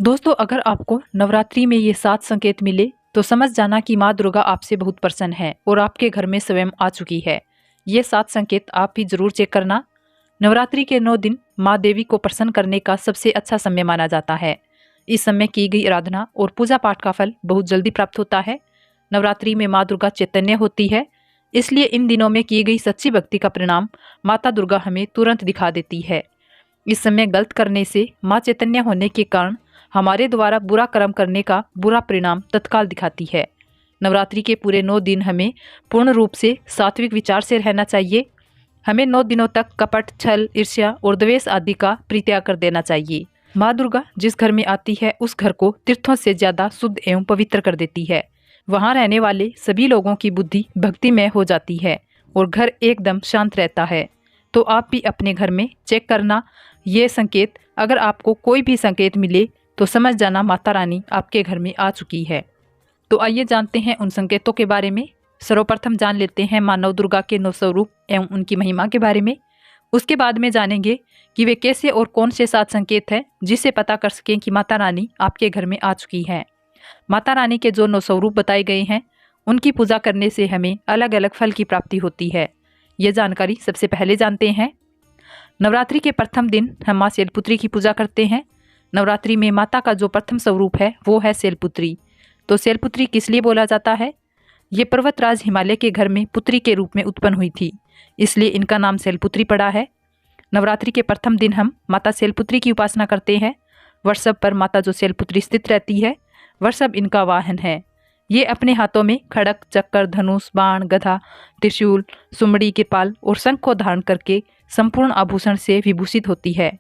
दोस्तों, अगर आपको नवरात्रि में ये 7 संकेत मिले तो समझ जाना कि माँ दुर्गा आपसे बहुत प्रसन्न है और आपके घर में स्वयं आ चुकी है। ये 7 संकेत आप भी जरूर चेक करना। नवरात्रि के 9 दिन माँ देवी को प्रसन्न करने का सबसे अच्छा समय माना जाता है। इस समय की गई आराधना और पूजा पाठ का फल बहुत जल्दी प्राप्त होता है। नवरात्रि में माँ दुर्गा चैतन्य होती है, इसलिए इन दिनों में की गई सच्ची भक्ति का परिणाम माता दुर्गा हमें तुरंत दिखा देती है। इस समय गलत करने से माँ चैतन्य होने के कारण हमारे द्वारा बुरा कर्म करने का बुरा परिणाम तत्काल दिखाती है। नवरात्रि के पूरे 9 दिन हमें पूर्ण रूप से सात्विक विचार से रहना चाहिए। हमें 9 दिनों तक कपट, छल, ईर्ष्या और द्वेष आदि का परित्याग कर देना चाहिए। माँ दुर्गा जिस घर में आती है उस घर को तीर्थों से ज्यादा शुद्ध एवं पवित्र कर देती है। वहाँ रहने वाले सभी लोगों की बुद्धि भक्तिमय हो जाती है और घर एकदम शांत रहता है। तो आप भी अपने घर में चेक करना ये संकेत। अगर आपको कोई भी संकेत मिले तो समझ जाना माता रानी आपके घर में आ चुकी है। तो आइए जानते हैं उन संकेतों के बारे में। सर्वप्रथम जान लेते हैं माँ नव दुर्गा के 9 स्वरूप एवं उनकी महिमा के बारे में। उसके बाद में जानेंगे कि वे कैसे और कौन से 7 संकेत हैं जिससे पता कर सकें कि माता रानी आपके घर में आ चुकी है। माता रानी के जो 9 स्वरूप बताए गए हैं उनकी पूजा करने से हमें अलग अलग फल की प्राप्ति होती है। ये जानकारी सबसे पहले जानते हैं। नवरात्रि के प्रथम दिन हम माँ शैलपुत्री की पूजा करते हैं। नवरात्रि में माता का जो प्रथम स्वरूप है वो है शैलपुत्री। तो शैलपुत्री किस लिए बोला जाता है? ये पर्वतराज हिमालय के घर में पुत्री के रूप में उत्पन्न हुई थी, इसलिए इनका नाम शैलपुत्री पड़ा है। नवरात्रि के प्रथम दिन हम माता शैलपुत्री की उपासना करते हैं। वृषभ पर माता जो शैलपुत्री स्थित रहती है, वृषभ इनका वाहन है। ये अपने हाथों में खड़ग, चक्कर, धनुष, बाण, गदा, त्रिशूल, सुमड़ी, कृपाल और शंख को धारण करके संपूर्ण आभूषण से विभूषित होती है।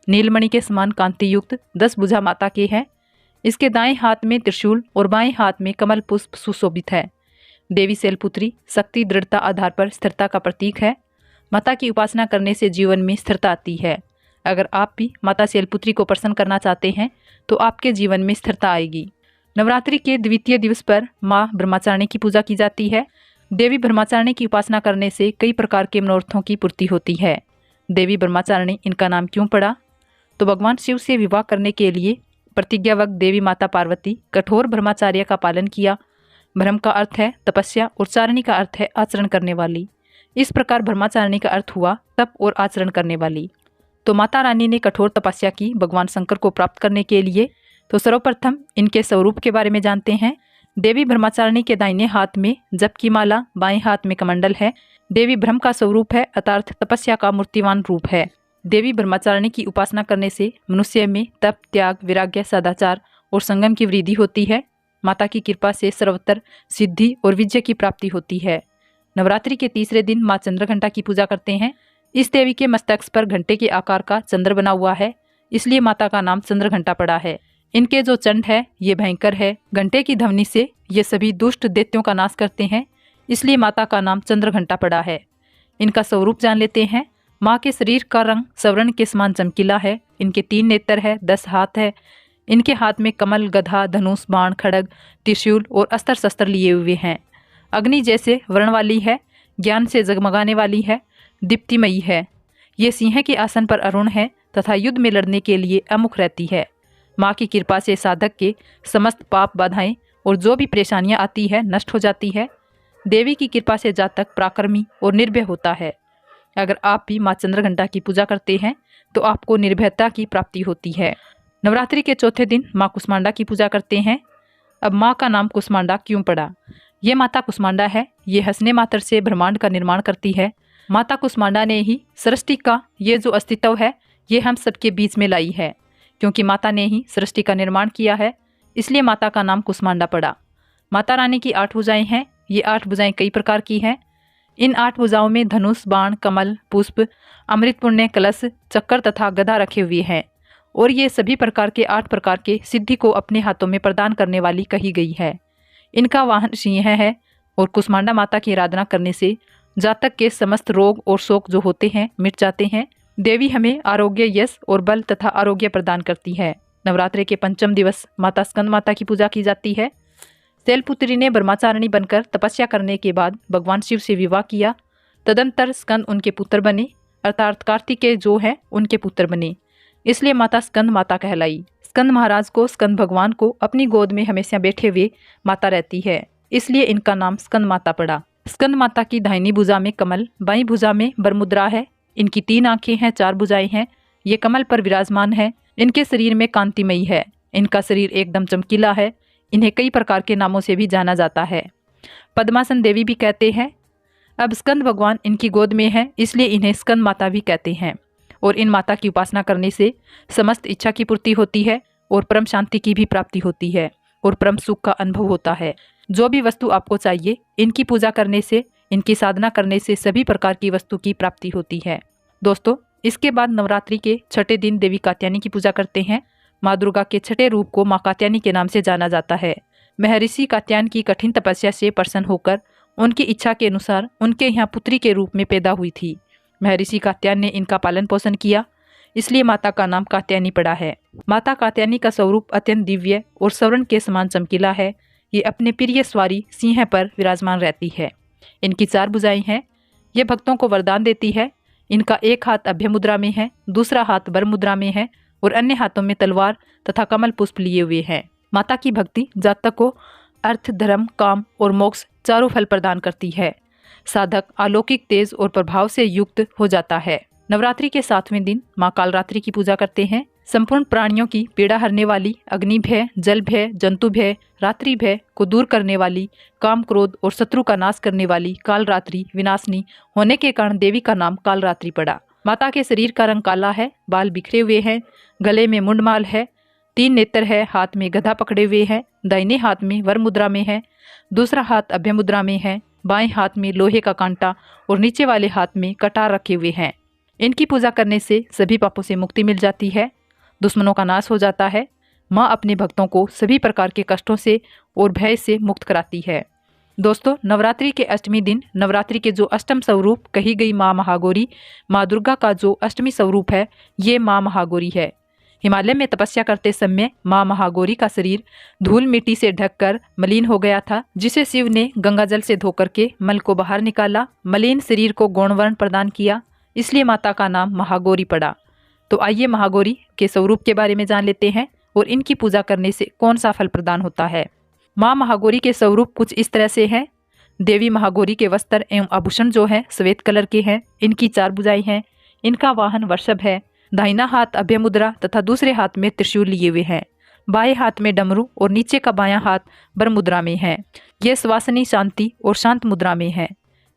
नीलमणि के समान कांति युक्त 10 भुजा माता के हैं। इसके दाएं हाथ में त्रिशूल और बाएं हाथ में कमल पुष्प सुशोभित है। देवी शैलपुत्री शक्ति, दृढ़ता आधार पर स्थिरता का प्रतीक है। माता की उपासना करने से जीवन में स्थिरता आती है। अगर आप भी माता शैलपुत्री को प्रसन्न करना चाहते हैं तो आपके जीवन में स्थिरता आएगी। नवरात्रि के द्वितीय दिवस पर माँ ब्रह्मचारिणी की पूजा की जाती है। देवी ब्रह्मचारिणी की उपासना करने से कई प्रकार के मनोरथों की पूर्ति होती है। देवी ब्रह्मचारिणी इनका नाम क्यों पड़ा? तो भगवान शिव से विवाह करने के लिए प्रतिज्ञावक देवी माता पार्वती कठोर ब्रह्मचार्य का पालन किया। ब्रह्म का अर्थ है तपस्या और चारिणी का अर्थ है आचरण करने वाली। इस प्रकार ब्रह्मचारिणी का अर्थ हुआ तप और आचरण करने वाली। तो माता रानी ने कठोर तपस्या की भगवान शंकर को प्राप्त करने के लिए। तो सर्वप्रथम इनके स्वरूप के बारे में जानते हैं। देवी ब्रह्मचारिणी के दाहिने हाथ में जप की माला, बाएं हाथ में कमंडल है। देवी ब्रह्म का स्वरूप है अर्थात तपस्या का मूर्तिवान रूप है। देवी ब्रह्मचारिणी की उपासना करने से मनुष्य में तप, त्याग, वैराग्य, सदाचार और संगम की वृद्धि होती है। माता की कृपा से सर्वत्र सिद्धि और विजय की प्राप्ति होती है। नवरात्रि के तीसरे दिन माँ चंद्रघंटा की पूजा करते हैं। इस देवी के मस्तक पर घंटे के आकार का चंद्र बना हुआ है, इसलिए माता का नाम चंद्रघंटा पड़ा है। इनके जो चंड है ये भयंकर है। घंटे की ध्वनि से ये सभी दुष्ट दैत्यों का नाश करते हैं, इसलिए माता का नाम चंद्रघंटा पड़ा है। इनका स्वरूप जान लेते हैं। माँ के शरीर का रंग स्वर्ण के समान चमकीला है। इनके 3 नेत्र है, 10 हाथ है। इनके हाथ में कमल, गदा, धनुष, बाण, खड़ग, त्रिशूल और अस्त्र शस्त्र लिए हुए हैं। अग्नि जैसे वर्ण वाली है, ज्ञान से जगमगाने वाली है, दीप्तिमयी है। ये सिंह के आसन पर अरुण है तथा युद्ध में लड़ने के लिए अमुख रहती है। माँ की कृपा से साधक के समस्त पाप, बाधाएं और जो भी परेशानियां आती है नष्ट हो जाती है। देवी की कृपा से जातक पराक्रमी और निर्भय होता है। अगर आप भी माँ चंद्रघंटा की पूजा करते हैं तो आपको निर्भयता की प्राप्ति होती है। नवरात्रि के चौथे दिन माँ कुष्मांडा की पूजा करते हैं। अब माँ का नाम कुष्मांडा क्यों पड़ा? ये माता कुष्मांडा है, ये हंसने मात्र से ब्रह्मांड का निर्माण करती है। माता कुष्मांडा ने ही सृष्टि का ये जो अस्तित्व है ये हम सबके बीच में लाई है। क्योंकि माता ने ही सृष्टि का निर्माण किया है, इसलिए माता का नाम कुष्मांडा पड़ा। माता रानी की 8 भुजाएं हैं। ये 8 भुजाएं कई प्रकार की हैं। इन 8 भुजाओं में धनुष, बाण, कमल, पुष्प, अमृत, पुण्य, कलश, चक्कर तथा गदा रखे हुए हैं और ये सभी प्रकार के 8 प्रकार के सिद्धि को अपने हाथों में प्रदान करने वाली कही गई है। इनका वाहन सिंह है और कुष्मांडा माता की आराधना करने से जातक के समस्त रोग और शोक जो होते हैं मिट जाते हैं। देवी हमें आरोग्य, यश और बल तथा आरोग्य प्रदान करती है। नवरात्रि के पंचम दिवस माता स्कंद माता की पूजा की जाती है। शैलपुत्री ने ब्रह्मचारिणी बनकर तपस्या करने के बाद भगवान शिव से विवाह किया। तदंतर स्कंद उनके पुत्र बने, अर्थात कार्तिकेय जो है उनके पुत्र बने। इसलिए माता स्कंद माता कहलाई। स्कंद महाराज को, स्कंद भगवान को अपनी गोद में हमेशा बैठे हुए माता रहती है, इसलिए इनका नाम स्कंद माता पड़ा। स्कंद माता की दाहिनी भुजा में कमल, बाईं भुजा में बरमुद्रा है। इनकी 3 आंखें हैं, 4 भुजाएं हैं। ये कमल पर विराजमान है। इनके शरीर में कांतिमयी है। इनका शरीर एकदम चमकीला है। इन्हें कई प्रकार के नामों से भी जाना जाता है। पद्मासन देवी भी कहते हैं। अब स्कंद भगवान इनकी गोद में है, इसलिए इन्हें स्कंद माता भी कहते हैं। और इन माता की उपासना करने से समस्त इच्छा की पूर्ति होती है और परम शांति की भी प्राप्ति होती है और परम सुख का अनुभव होता है। जो भी वस्तु आपको चाहिए, इनकी पूजा करने से, इनकी साधना करने से सभी प्रकार की वस्तु की प्राप्ति होती है। दोस्तों, इसके बाद नवरात्रि के छठे दिन देवी कात्यायनी की पूजा करते हैं। माँ दुर्गा के छठे रूप को माँ कात्यायनी के नाम से जाना जाता है। महर्षि कात्यायन की कठिन तपस्या से प्रसन्न होकर उनकी इच्छा के अनुसार उनके यहाँ पुत्री के रूप में पैदा हुई थी। महर्षि कात्यायन ने इनका पालन पोषण किया, इसलिए माता का नाम कात्यायनी पड़ा है। माता कात्यायनी का स्वरूप अत्यंत दिव्य और स्वर्ण के समान चमकीला है। ये अपने प्रिय स्वारी सिंह पर विराजमान रहती है। इनकी 4 भुजाएं हैं। ये भक्तों को वरदान देती है। इनका एक हाथ अभय मुद्रा में है, दूसरा हाथ वर मुद्रा में है और अन्य हाथों में तलवार तथा कमल पुष्प लिए हुए हैं। माता की भक्ति जातक को अर्थ, धर्म, काम और मोक्ष चारों फल प्रदान करती है। साधक अलौकिक तेज और प्रभाव से युक्त हो जाता है। नवरात्रि के 7वें दिन माँ कालरात्रि की पूजा करते हैं। संपूर्ण प्राणियों की पीड़ा हरने वाली, अग्नि भय, जल भय, जंतु भय, रात्रि भय को दूर करने वाली, काम, क्रोध और शत्रु का नाश करने वाली कालरात्रि विनाशिनी होने के कारण देवी का नाम कालरात्रि पड़ा। माता के शरीर का रंग काला है, बाल बिखरे हुए हैं, गले में मुंडमाल है, 3 नेत्र है, हाथ में गदा पकड़े हुए हैं, दाहिने हाथ में वर मुद्रा में है, दूसरा हाथ अभय मुद्रा में है, बाएं हाथ में लोहे का कांटा और नीचे वाले हाथ में कटार रखे हुए हैं। इनकी पूजा करने से सभी पापों से मुक्ति मिल जाती है, दुश्मनों का नाश हो जाता है। माँ अपने भक्तों को सभी प्रकार के कष्टों से और भय से मुक्त कराती है। दोस्तों, नवरात्रि के अष्टमी दिन नवरात्रि के जो अष्टम स्वरूप कही गई माँ महागौरी, माँ दुर्गा का जो अष्टमी स्वरूप है, ये माँ महागौरी है। हिमालय में तपस्या करते समय माँ महागौरी का शरीर धूल मिट्टी से ढककर मलिन हो गया था, जिसे शिव ने गंगा जल से धोकर के मल को बाहर निकाला, मलिन शरीर को गौणवर्ण प्रदान किया, इसलिए माता का नाम महागौरी पड़ा। तो आइए महागौरी के स्वरूप के बारे में जान लेते हैं और इनकी पूजा करने से कौन सा फल प्रदान होता है। माँ महागौरी के स्वरूप कुछ इस तरह से हैं। देवी महागौरी के वस्त्र एवं आभूषण जो है श्वेत कलर के हैं। इनकी 4 भुजाएं हैं। इनका वाहन वृषभ है। दाहिना हाथ अभय मुद्रा तथा दूसरे हाथ में त्रिशूल लिए हुए हैं। बाएं हाथ में डमरू और नीचे का बायां हाथ वर मुद्रा में है। यह श्वासनी, शांति और शांत मुद्रा में है।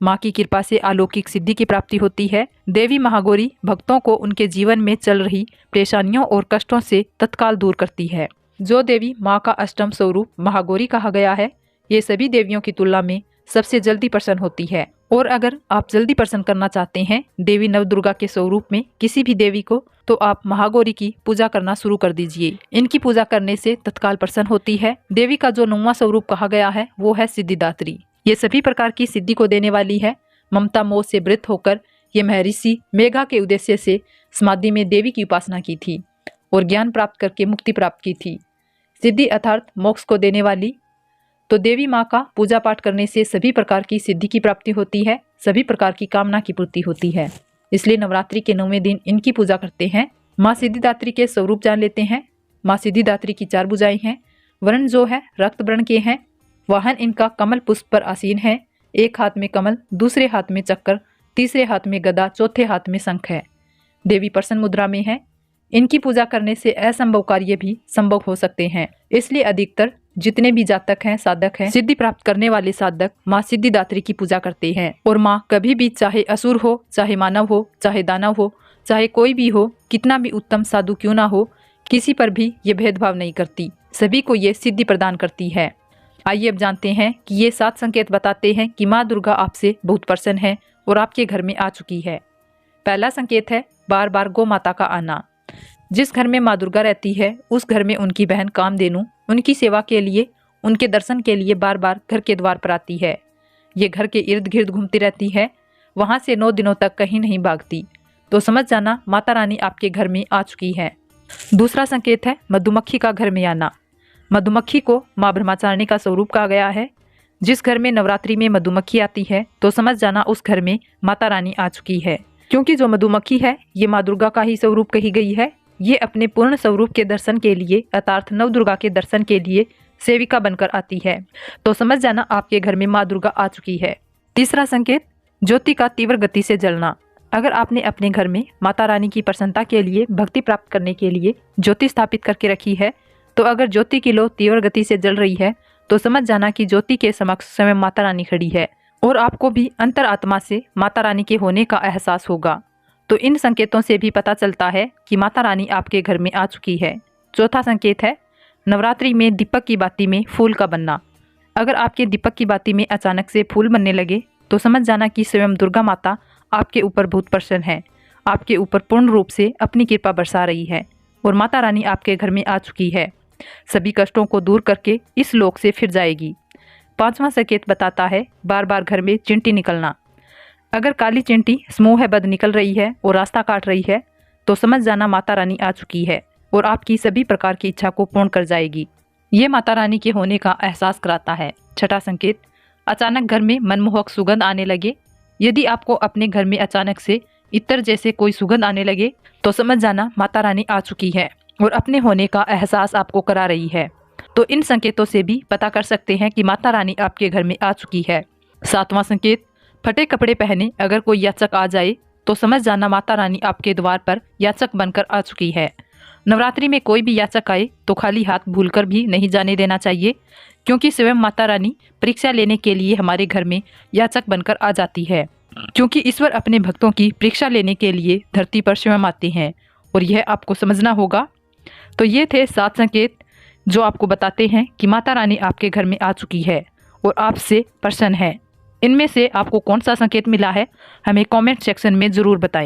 माँ की कृपा से अलौकिक सिद्धि की प्राप्ति होती है। देवी महागौरी भक्तों को उनके जीवन में चल रही परेशानियों और कष्टों से तत्काल दूर करती है। जो देवी माँ का अष्टम स्वरूप महागौरी कहा गया है, ये सभी देवियों की तुलना में सबसे जल्दी प्रसन्न होती है। और अगर आप जल्दी प्रसन्न करना चाहते हैं देवी नवदुर्गा के स्वरूप में किसी भी देवी को, तो आप महागौरी की पूजा करना शुरू कर दीजिए। इनकी पूजा करने से तत्काल प्रसन्न होती है। देवी का जो 9वां स्वरूप कहा गया है वो है सिद्धिदात्री। ये सभी प्रकार की सिद्धि को देने वाली है। ममता मोह से वृत होकर ये महर्षि मेघा के उद्देश्य से समाधि में देवी की उपासना की थी और ज्ञान प्राप्त करके मुक्ति प्राप्त की थी। सिद्धि अर्थात मोक्ष को देने वाली। तो देवी माँ का पूजा पाठ करने से सभी प्रकार की सिद्धि की प्राप्ति होती है, सभी प्रकार की कामना की पूर्ति होती है। इसलिए नवरात्रि के 9वें दिन इनकी पूजा करते हैं। माँ सिद्धिदात्री के स्वरूप जान लेते हैं। माँ सिद्धिदात्री की 4 भुजाएं हैं। वर्ण जो है रक्त वर्ण के हैं। वाहन इनका कमल पुष्प पर आसीन है। एक हाथ में कमल, दूसरे हाथ में चक्कर, तीसरे हाथ में गदा, चौथे हाथ में शंख है। देवी प्रसन्न मुद्रा में है। इनकी पूजा करने से असंभव कार्य भी संभव हो सकते हैं। इसलिए अधिकतर जितने भी जातक हैं, साधक हैं, सिद्धि प्राप्त करने वाले साधक माँ सिद्धिदात्री की पूजा करते हैं। और माँ कभी भी चाहे असुर हो, चाहे मानव हो, चाहे दानव हो, चाहे कोई भी हो, कितना भी उत्तम साधु क्यों ना हो, किसी पर भी ये भेदभाव नहीं करती, सभी को ये सिद्धि प्रदान करती है। आइए अब जानते हैं कि ये 7 संकेत बताते हैं कि माँ दुर्गा आपसे बहुत प्रसन्न है और आपके घर में आ चुकी है। पहला संकेत है बार बार गौ माता का आना। जिस घर में माँ दुर्गा रहती है उस घर में उनकी बहन कामधेनु उनकी सेवा के लिए, उनके दर्शन के लिए बार बार घर के द्वार पर आती है। ये घर के इर्द गिर्द घूमती रहती है, वहाँ से 9 दिनों तक कहीं नहीं भागती। तो समझ जाना माता रानी आपके घर में आ चुकी है। दूसरा संकेत है मधुमक्खी का घर में आना। मधुमक्खी को माँ ब्रह्मचारिणी का स्वरूप कहा गया है। जिस घर में नवरात्रि में मधुमक्खी आती है तो समझ जाना उस घर में माता रानी आ चुकी है, क्योंकि जो मधुमक्खी है ये माँ दुर्गा का ही स्वरूप कही गई है। ये अपने पूर्ण स्वरूप के दर्शन के लिए अर्थात नव दुर्गा के दर्शन के लिए सेविका बनकर आती है। तो समझ जाना आपके घर में माँ दुर्गा आ चुकी है। तीसरा संकेत, ज्योति का तीव्र गति से जलना। अगर आपने अपने घर में माता रानी की प्रसन्नता के लिए भक्ति प्राप्त करने के लिए ज्योति स्थापित करके रखी है, तो अगर ज्योति की लो तीव्र गति से जल रही है तो समझ जाना कि ज्योति के समक्ष स्वयं माता रानी खड़ी है और आपको भी अंतरात्मा से माता रानी के होने का एहसास होगा। तो इन संकेतों से भी पता चलता है कि माता रानी आपके घर में आ चुकी है। चौथा संकेत है नवरात्रि में दीपक की बाती में फूल का बनना। अगर आपके दीपक की बाती में अचानक से फूल बनने लगे तो समझ जाना कि स्वयं दुर्गा माता आपके ऊपर बहुत प्रसन्न है, आपके ऊपर पूर्ण रूप से अपनी कृपा बरसा रही है और माता रानी आपके घर में आ चुकी है। सभी कष्टों को दूर करके इस लोक से फिर जाएगी। पांचवा संकेत बताता है बार बार घर में चिंटी निकलना। अगर काली चिंटी समूहबद्ध निकल रही है और रास्ता काट रही है तो समझ जाना माता रानी आ चुकी है और आपकी सभी प्रकार की इच्छा को पूर्ण कर जाएगी। ये माता रानी के होने का एहसास कराता है। छठा संकेत, अचानक घर में मनमोहक सुगंध आने लगे। यदि आपको अपने घर में अचानक से इत्र जैसे कोई सुगंध आने लगे तो समझ जाना माता रानी आ चुकी है और अपने होने का एहसास आपको करा रही है। तो इन संकेतों से भी पता कर सकते हैं कि माता रानी आपके घर में आ चुकी है। सातवां संकेत, फटे कपड़े पहने अगर कोई याचक आ जाए तो समझ जाना माता रानी आपके द्वार पर याचक बनकर आ चुकी है। नवरात्रि में कोई भी याचक आए तो खाली हाथ भूलकर भी नहीं जाने देना चाहिए, क्योंकि स्वयं माता रानी परीक्षा लेने के लिए हमारे घर में याचक बनकर आ जाती है। क्योंकि ईश्वर अपने भक्तों की परीक्षा लेने के लिए धरती पर स्वयं आते हैं और यह आपको समझना होगा। तो ये थे 7 संकेत जो आपको बताते हैं कि माता रानी आपके घर में आ चुकी है और आपसे प्रसन्न है। इनमें से आपको कौन सा संकेत मिला है हमें कमेंट सेक्शन में ज़रूर बताएं।